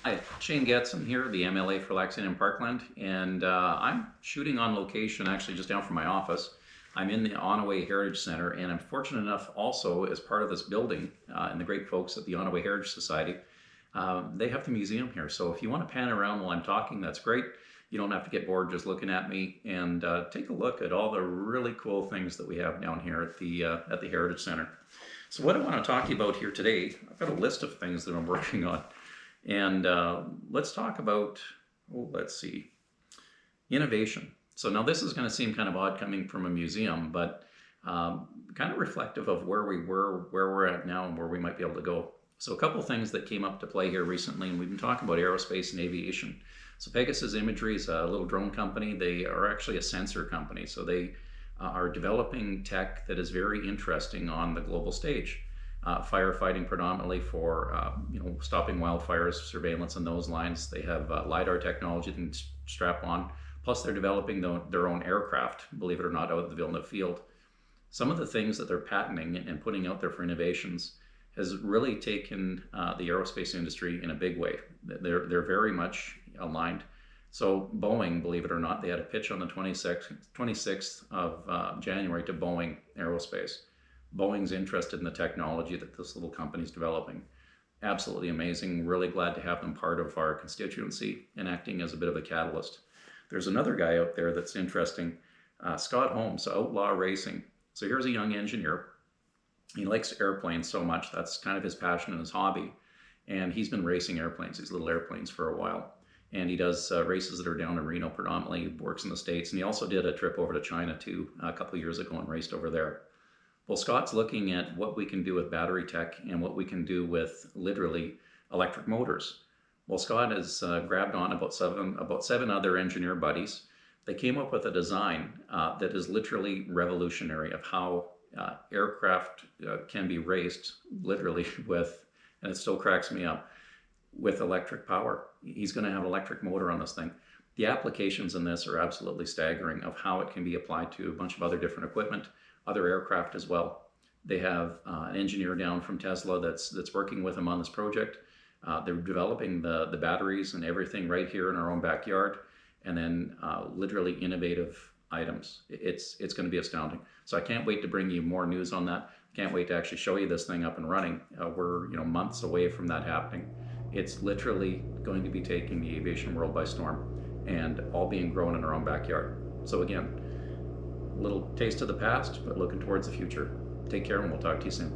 Hi, Shane Getson here, the MLA for Lexington Parkland, and I'm shooting on location actually just down from my office. I'm in the Onaway Heritage Center, and I'm fortunate enough also as part of this building and the great folks at the Onaway Heritage Society, they have the museum here. So if you want to pan around while I'm talking, that's great. You don't have to get bored just looking at me, and take a look at all the really cool things that we have down here at the Heritage Center. So what I want to talk to you about here today, I've got a list of things that I'm working on. And let's talk about, let's see, innovation. So now this is going to seem kind of odd coming from a museum, but kind of reflective of where we were, where we're at now, and where we might be able to go. So a couple things that came up to play here recently, and we've been talking about aerospace and aviation. So Pegasus Imagery is a little drone company. They are actually a sensor company. So they are developing tech that is very interesting on the global stage. Firefighting predominantly for stopping wildfires, surveillance on those lines. They have LiDAR technology they can strap on. Plus they're developing their own aircraft, believe it or not, out of the Villeneuve field. Some of the things that they're patenting and putting out there for innovations has really taken the aerospace industry in a big way. They're very much aligned. So Boeing, believe it or not, they had a pitch on the 26th of January to Boeing Aerospace. Boeing's interested in the technology that this little company is developing. Absolutely amazing. Really glad to have them part of our constituency and acting as a bit of a catalyst. There's another guy out there that's interesting, Scott Holmes, Outlaw Racing. So here's a young engineer. He likes airplanes so much. That's kind of his passion and his hobby. And he's been racing airplanes, these little airplanes, for a while. And he does races that are down in Reno predominantly, works in the States. And he also did a trip over to China too a couple of years ago and raced over there. Well, Scott's looking at what we can do with battery tech and what we can do with literally electric motors. Well, Scott has grabbed on about seven other engineer buddies. They came up with a design that is literally revolutionary of how aircraft can be raced literally with, and it still cracks me up, with electric power. He's going to have an electric motor on this thing. The applications in this are absolutely staggering of how it can be applied to a bunch of other different equipment, other aircraft as well. They have an engineer down from Tesla that's working with them on this project. They're developing the batteries and everything right here in our own backyard, and then literally innovative items. It's going to be astounding. So I can't wait to bring you more news on that. Can't wait to actually show you this thing up and running. We're months away from that happening. It's literally going to be taking the aviation world by storm, and all being grown in our own backyard. So again, little taste of the past, but looking towards the future. Take care, and we'll talk to you soon.